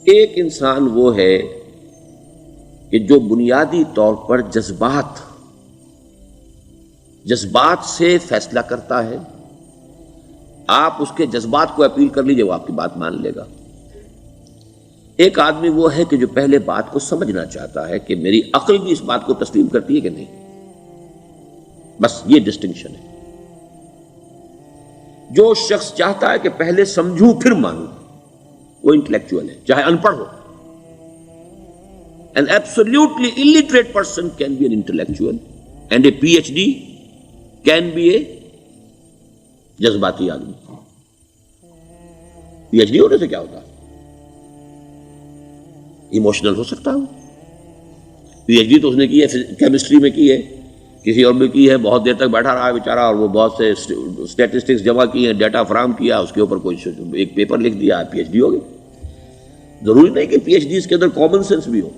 ایک انسان وہ ہے کہ جو بنیادی طور پر جذبات سے فیصلہ کرتا ہے. آپ اس کے جذبات کو اپیل کر لیجیے، وہ آپ کی بات مان لے گا. ایک آدمی وہ ہے کہ جو پہلے بات کو سمجھنا چاہتا ہے کہ میری عقل بھی اس بات کو تسلیم کرتی ہے کہ نہیں. بس یہ ڈسٹنکشن ہے. جو شخص چاہتا ہے کہ پہلے سمجھوں پھر مانوں، وہ انٹلیکچوئل ہے، چاہے ان پڑھ ہو. An absolutely illiterate person can be an intellectual and a PhD can be a جذباتی آدمی. پی ایچ ڈی ہونے سے کیا ہوتا ہے؟ ایموشنل ہو سکتا ہے. پی ایچ ڈی تو اس نے کی ہے کیمسٹری میں کی ہے، کسی اور میں کی ہے، بہت دیر تک بیٹھا رہا ہے بیچارہ، اور وہ بہت سے اسٹیٹسٹکس جمع کی ہیں، ڈیٹا فراہم کیا، اس کے اوپر کوئی ایک پیپر لکھ دیا، پی ایچ ڈی ہو گئی. ضروری نہیں کہ پی ایچ ڈی اس کے اندر کامن سینس بھی ہو.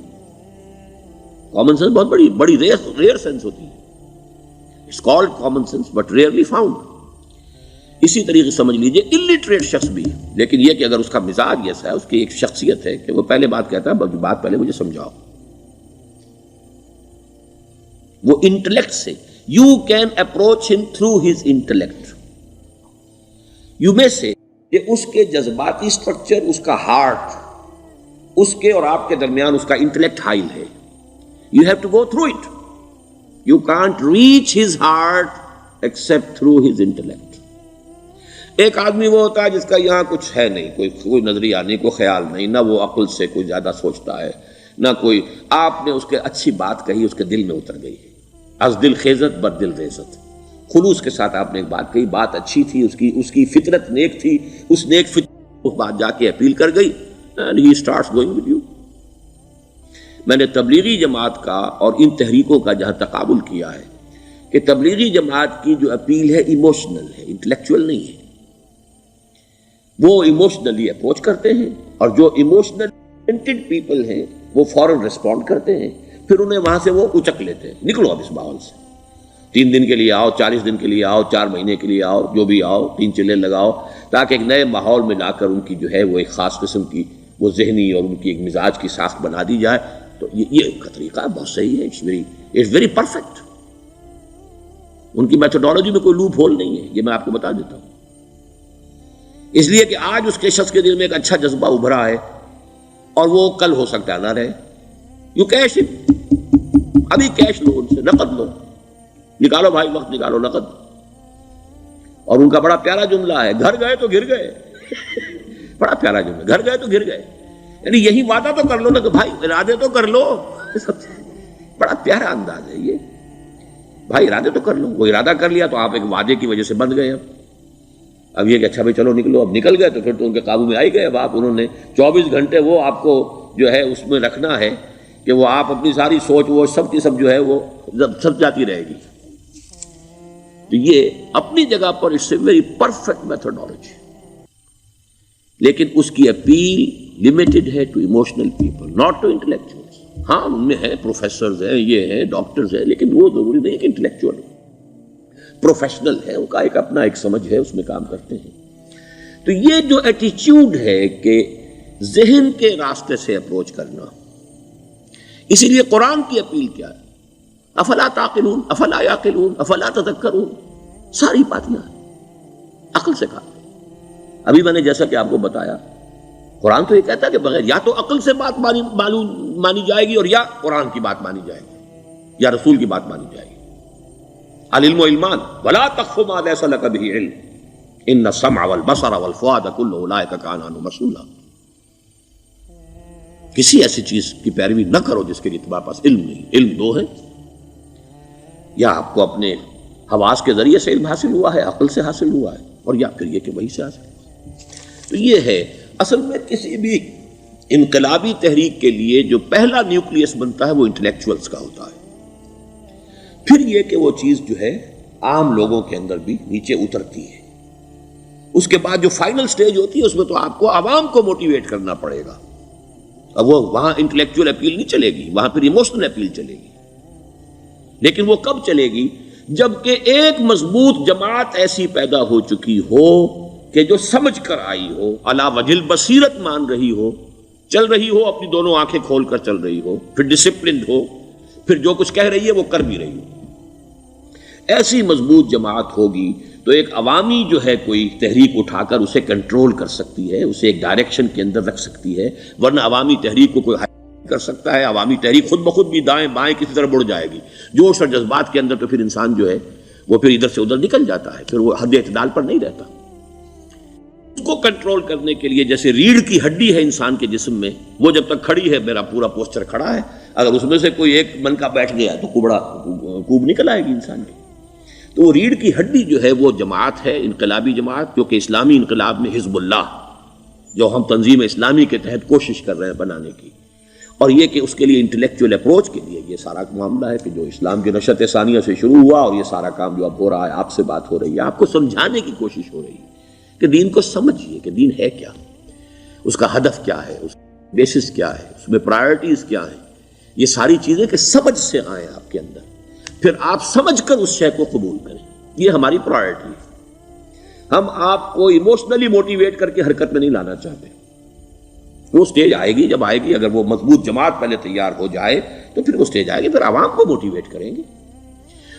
کامن سینس بہت بڑی ریئر سینس ہوتی ہے. It's called common sense but rarely found. اسی طریقے سمجھ لیجئے الٹریٹ شخص بھی، لیکن یہ کہ اگر اس کا مزاج ایسا ہے، اس کی ایک شخصیت ہے کہ وہ پہلے بات کہتا ہے، بات پہلے مجھے سمجھاؤ. وہ انٹلیکٹ سے یو کین اپروچ ہم تھرو ہز انٹلیکٹ. یو میں سے کہ اس کے جذباتی اسٹرکچر، اس کا ہارٹ، اس کے اور آپ کے درمیان اس کا انٹلیکٹ حائل ہے. You have to go through it. You can't reach his heart except through his intellect. ایک آدمی وہ ہوتا ہے جس کا یہاں کچھ ہے نہیں، کوئی نظریہ نہیں، کوئی خیال نہیں، نہ وہ عقل سے کوئی زیادہ سوچتا ہے، نہ کوئی. آپ نے اس کے اچھی بات کہی، اس کے دل میں اتر گئی. از دل خیزت بد دل ریزت. خلوص کے ساتھ آپ نے ایک بات کہی، بات اچھی تھی، اس کی فطرت نیک تھی، اس نیک فطرت اس بات جا کے اپیل کر گئی. And he starts going with you. میں نے تبلیغی جماعت کا اور ان تحریکوں کا جہاں تقابل کیا ہے کہ تبلیغی جماعت کی جو اپیل ہے ایموشنل ہے، انٹلیکچوئل نہیں ہے. وہ ایموشنلی اپروچ کرتے ہیں، اور جو ایموشنل پیپل ہیں وہ فوراً ریسپونڈ کرتے ہیں، پھر انہیں وہاں سے وہ اچک لیتے ہیں. نکلو اب اس ماحول سے، 3 دن کے لیے آؤ، 40 دن کے لیے آؤ، 4 مہینے کے لیے آؤ، جو بھی آؤ، 3 چلے لگاؤ، تاکہ ایک نئے ماحول میں لا کر ان کی جو ہے وہ ایک خاص قسم کی وہ ذہنی اور ان کی ایک مزاج کی ساخت بنا دی جائے. تو یہ کا طریقہ بہت صحیح ہے. It's very perfect. ان کی میتھڈالوجی میں کوئی لوپ ہول نہیں ہے، یہ میں آپ کو بتا دیتا ہوں. اس لیے کہ آج اس کے شخص کے دل میں ایک اچھا جذبہ ابھرا ہے، اور وہ کل ہو سکتا ہے نہ رہے. یو کیش اٹ، ابھی کیش لو، ان سے نقد لو، نکالو بھائی، وقت نکالو، نقد. اور ان کا بڑا پیارا جملہ ہے، گھر گئے تو گر گئے. بڑا پیارا جملہ، گھر گئے تو گر گئے. یعنی یہی وعدہ تو کر لو نا کہ بھائی ارادے تو کر لو. بڑا پیارا انداز ہے یہ، بھائی ارادے تو کر لو. وہ ارادہ کر لیا تو آپ ایک وعدے کی وجہ سے بند گئے. اب یہ کہ اچھا بھائی چلو نکلو، اب نکل گئے تو پھر تو ان کے قابو میں آئی گئے. اب آپ انہوں نے 24 گھنٹے وہ آپ کو جو ہے اس میں رکھنا ہے کہ وہ آپ اپنی ساری سوچ وہ سب کی سب جو ہے وہ سب جاتی رہے گی. تو یہ اپنی جگہ پر it's a very perfect methodology, لیکن اس کی اپیل لمیٹڈ ہے to emotional people, not to intellectuals. ہاں ان میں ہیں پروفیسرز ہیں، یہ ہیں ڈاکٹرز ہیں، لیکن وہ ضروری نہیں کہ انٹلیکچوئل پروفیشنل ہے. ان کا ایک اپنا ایک سمجھ ہے، اس میں کام کرتے ہیں. تو یہ جو ایٹیچیوڈ ہے کہ ذہن کے راستے سے اپروچ کرنا، اسی لیے قرآن کی اپیل کیا ہے؟ افلا تعقلون، افلا یعقلون، افلا تذکرون. ساری باتیں عقل سے کہا. ابھی میں نے جیسا کہ آپ کو بتایا، قرآن تو یہ کہتا ہے کہ بغیر یا تو عقل سے بات مانی جائے گی، اور یا قرآن کی بات مانی جائے گی، یا رسول کی بات مانی جائے گی. العلم علمان ولا تخف ما ليس لك به علم ان السمع والبصر والفؤاد كل اولئك كان عنه مسؤولا. کسی ایسی چیز کی پیروی نہ کرو جس کے لیے تمہارے پاس علم نہیں. علم دو ہے، یا آپ کو اپنے حواس کے ذریعے سے علم حاصل ہوا ہے، عقل سے حاصل ہوا ہے، اور یا پھر یہ کہ وہی سے حاصل. تو یہ ہے اصل میں کسی بھی انقلابی تحریک کے لیے جو پہلا نیوکلیس بنتا ہے وہ انٹلیکچوئلز کا ہوتا ہے. پھر یہ کہ وہ چیز جو ہے عام لوگوں کے اندر بھی نیچے اترتی ہے. اس کے بعد جو فائنل سٹیج ہوتی ہے اس میں تو آپ کو عوام کو موٹیویٹ کرنا پڑے گا. اب وہ وہاں انٹلیکچوئل اپیل نہیں چلے گی، وہاں پھر ایموشنل اپیل چلے گی. لیکن وہ کب چلے گی؟ جبکہ ایک مضبوط جماعت ایسی پیدا ہو چکی ہو کہ جو سمجھ کر آئی ہو، علی وجہ البصیرت مان رہی ہو چل رہی ہو اپنی دونوں آنکھیں کھول کر چل رہی ہو، پھر ڈسپلنڈ ہو، پھر جو کچھ کہہ رہی ہے وہ کر بھی رہی ہو، ایسی مضبوط جماعت ہوگی تو ایک عوامی جو ہے کوئی تحریک اٹھا کر اسے کنٹرول کر سکتی ہے، اسے ایک ڈائریکشن کے اندر رکھ سکتی ہے، ورنہ عوامی تحریک کو کوئی کر سکتا ہے؟ عوامی تحریک خود بخود بھی دائیں بائیں کسی طرف بڑھ جائے گی، جوش اور جذبات کے اندر، تو پھر انسان جو ہے وہ پھر ادھر سے ادھر نکل جاتا ہے، پھر وہ حد اعتدال پر نہیں رہتا۔ اس کو کنٹرول کرنے کے لیے جیسے ریڑھ کی ہڈی ہے انسان کے جسم میں، وہ جب تک کھڑی ہے میرا پورا پوسچر کھڑا ہے، اگر اس میں سے کوئی ایک منکا بیٹھ گیا تو کوب نکل آئے گی انسان کی۔ تو وہ ریڑھ کی ہڈی جو ہے وہ جماعت ہے، انقلابی جماعت، کیونکہ اسلامی انقلاب میں حزب اللہ جو ہم تنظیم اسلامی کے تحت کوشش کر رہے ہیں بنانے کی، اور یہ کہ اس کے لیے انٹلیکچوئل اپروچ کے لیے یہ سارا معاملہ ہے کہ جو اسلام کی نشأت ثانیہ سے شروع ہوا، اور یہ سارا کام جو اب ہو رہا ہے، آپ سے بات ہو رہی ہے، آپ کو سمجھانے کی کوشش ہو رہی ہے کہ دین کو سمجھیے کہ دین ہے کیا، اس کا ہدف کیا ہے، اس کا بیسس کیا ہے، اس میں پرائرٹیز کیا ہیں، یہ ساری چیزیں کہ سمجھ سے آئیں آپ کے اندر، پھر آپ سمجھ کر اس شے کو قبول کریں۔ یہ ہماری پرائرٹی ہے۔ ہم آپ کو ایموشنلی موٹیویٹ کر کے حرکت میں نہیں لانا چاہتے۔ وہ سٹیج آئے گی، جب آئے گی، اگر وہ مضبوط جماعت پہلے تیار ہو جائے تو پھر وہ سٹیج آئے گی، پھر عوام کو موٹیویٹ کریں گے۔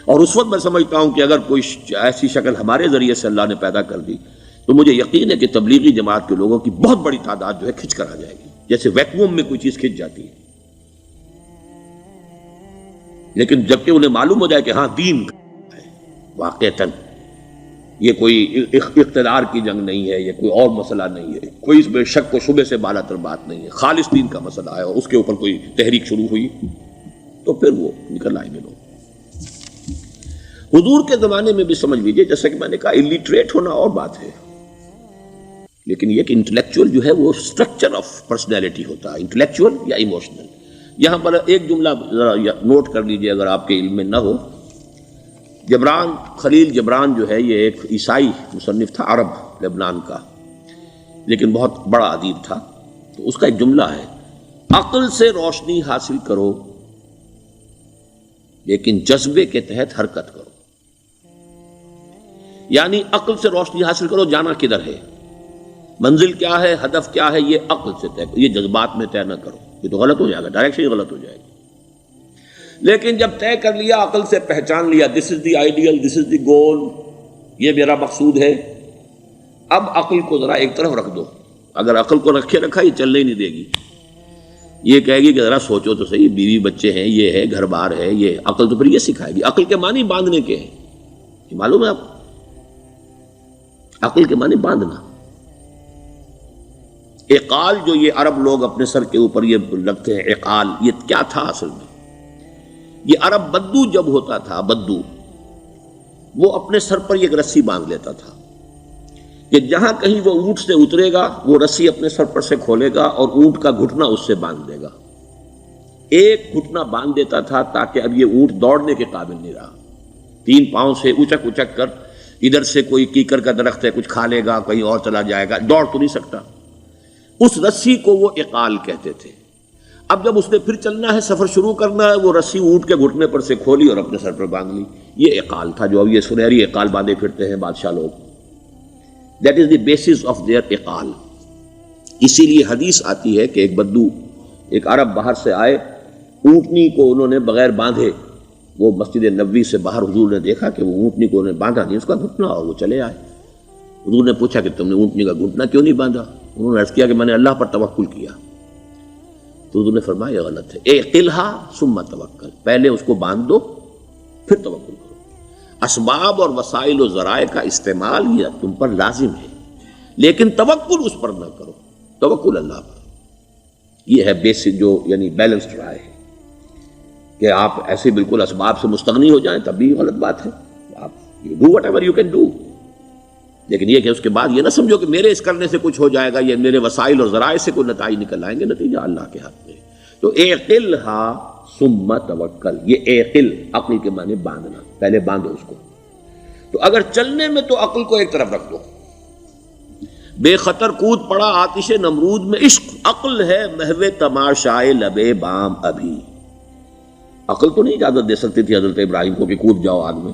اور اس وقت میں سمجھتا ہوں کہ اگر کوئی ایسی شکل ہمارے ذریعے سے اللہ نے پیدا کر دی تو مجھے یقین ہے کہ تبلیغی جماعت کے لوگوں کی بہت بڑی تعداد جو ہے کھنچ کر آ جائے گی، جیسے ویکیوم میں کوئی چیز کھنچ جاتی ہے۔ لیکن جبکہ انہیں معلوم ہو جائے کہ ہاں دین ہے واقعتاً، یہ کوئی اقتدار کی جنگ نہیں ہے، یہ کوئی اور مسئلہ نہیں ہے، کوئی اس میں شک و شبے سے بالا تر بات نہیں ہے، خالص دین کا مسئلہ ہے، اور اس کے اوپر کوئی تحریک شروع ہوئی تو پھر وہ نکل آئیں گے لوگ۔ حضور کے زمانے میں بھی سمجھ لیجیے، جیسا کہ میں نے کہا الٹریٹ ہونا اور بات ہے، لیکن یہ کہ انٹلیکچوئل جو ہے وہ اسٹرکچر آف پرسنالٹی ہوتا ہے، انٹلیکچوئل یا ایموشنل۔ یہاں پر ایک جملہ ذرا نوٹ کر لیجیے اگر آپ کے علم میں نہ ہو، جبران، خلیل جبران جو ہے یہ ایک عیسائی مصنف تھا، عرب لبنان کا، لیکن بہت بڑا ادیب تھا۔ تو اس کا ایک جملہ ہے، عقل سے روشنی حاصل کرو لیکن جذبے کے تحت حرکت کرو۔ یعنی عقل سے روشنی حاصل کرو، جانا کدھر ہے، منزل کیا ہے، ہدف کیا ہے، یہ عقل سے طے کرو، یہ جذبات میں طے نہ کرو، یہ تو غلط ہو جائے گا، ڈائریکشن ہی غلط ہو جائے گی۔ لیکن جب طے کر لیا، عقل سے پہچان لیا، دس از دی آئیڈیل، دس از دی گول، یہ میرا مقصود ہے، اب عقل کو ذرا ایک طرف رکھ دو۔ اگر عقل کو رکھے رکھا یہ چلنے ہی نہیں دے گی، یہ کہے گی کہ ذرا سوچو تو صحیح، بیوی بچے ہیں، یہ ہے، گھر بار ہے، یہ عقل تو پھر یہ سکھائے گی۔ عقل کے معنی باندھنے کے ہیں، یہ معلوم ہے آپ، عقل کے معنی باندھنا۔ اقال جو یہ عرب لوگ اپنے سر کے اوپر یہ رکھتے ہیں، اقال، یہ کیا تھا اصل میں؟ یہ عرب بدو جب ہوتا تھا، بدو وہ اپنے سر پر ایک رسی باندھ لیتا تھا کہ جہاں کہیں وہ اونٹ سے اترے گا وہ رسی اپنے سر پر سے کھولے گا اور اونٹ کا گھٹنا اس سے باندھ دے گا۔ ایک گھٹنا باندھ دیتا تھا تاکہ اب یہ اونٹ دوڑنے کے قابل نہیں رہا، 3 پاؤں سے اچک اچک کر، ادھر سے کوئی کیکر کا درخت ہے کچھ کھا لے گا، کہیں اور چلا جائے گا، دوڑ تو نہیں سکتا۔ اس رسی کو وہ اقال کہتے تھے۔ اب جب اس نے پھر چلنا ہے، سفر شروع کرنا ہے، وہ رسی اونٹ کے گھٹنے پر سے کھولی اور اپنے سر پر باندھ لی۔ یہ اقال تھا جو اب یہ سنہری اقال باندھے پھرتے ہیں بادشاہ لوگ۔ That is the basis of their اقال۔ اسی لیے حدیث آتی ہے کہ ایک بدو، ایک عرب باہر سے آئے، اونٹنی کو انہوں نے بغیر باندھے، وہ مسجد نبوی سے باہر حضور نے دیکھا کہ وہ اونٹنی کو انہوں نے باندھا نہیں، اس کا گھٹنا، اور وہ چلے آئے۔ حضور نے پوچھا کہ تم نے اونٹنی کا گھٹنا کیوں نہیں باندھا؟ انہوں نے عرض کیا کہ میں نے اللہ پر توکل کیا۔ تو حضور نے فرمایا یہ غلط ہے، اعقلھا ثم توکل، پہلے اس کو باندھ دو پھر توکل کرو۔ اسباب اور وسائل و ذرائع کا استعمال یہ تم پر لازم ہے، لیکن توکل اس پر نہ کرو، توکل اللہ پر۔ یہ ہے بیسک جو یعنی بیلنسڈ رائے ہے کہ آپ ایسے بالکل اسباب سے مستغنی ہو جائیں تب بھی غلط بات ہے۔ آپ you do what ever you can do, لیکن یہ کہ اس کے بعد یہ نہ سمجھو کہ میرے اس کرنے سے کچھ ہو جائے گا، یہ میرے وسائل اور ذرائع سے کوئی نتائج نکل آئیں گے، نتیجہ اللہ کے ہاتھ میں۔ تو اعقلھا ثم توکل، یہ اعقل، عقل کے معنی باندھنا، پہلے باندھو اس کو۔ تو اگر چلنے میں تو عقل کو ایک طرف رکھ دو، بے خطر کود پڑا آتش نمرود میں عشق، عقل ہے محو تماشائے لبے بام ابھی۔ عقل تو نہیں اجازت دے سکتی تھی حضرت ابراہیم کو کہ کود جاؤ آگ میں،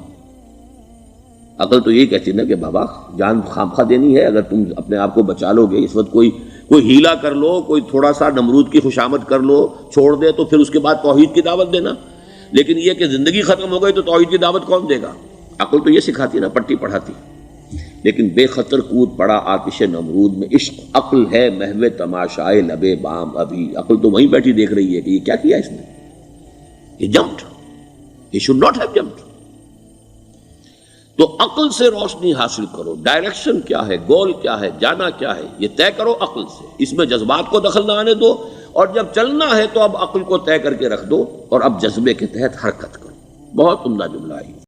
عقل تو یہی کہتی نا کہ بابا جان خامخواہ دینی ہے، اگر تم اپنے آپ کو بچا لو گے، اس وقت کوئی کوئی ہیلا کر لو، کوئی تھوڑا سا نمرود کی خوشامد کر لو، چھوڑ دے تو پھر اس کے بعد توحید کی دعوت دینا. لیکن یہ کہ زندگی ختم ہو گئی تو توحید کی دعوت کون دے گا؟ عقل تو یہ سکھاتی نا، پٹی پڑھاتی. لیکن بے خطر کود پڑا آتش نمرود میں عشق. عقل ہے محو تماشائے لبے بام ابھی. عقل تو وہیں بیٹھی دیکھ رہی ہے کہ یہ کیا کیا اس نے. یہ jumped, he should not have jumped. تو عقل سے روشنی حاصل کرو. ڈائریکشن کیا ہے، گول کیا ہے، جانا کیا ہے، یہ طے کرو عقل سے. اس میں جذبات کو دخل نہ آنے دو، اور جب چلنا ہے تو اب عقل کو طے کر کے رکھ دو اور اب جذبے کے تحت حرکت کرو. بہت عمدہ جملہ ہے.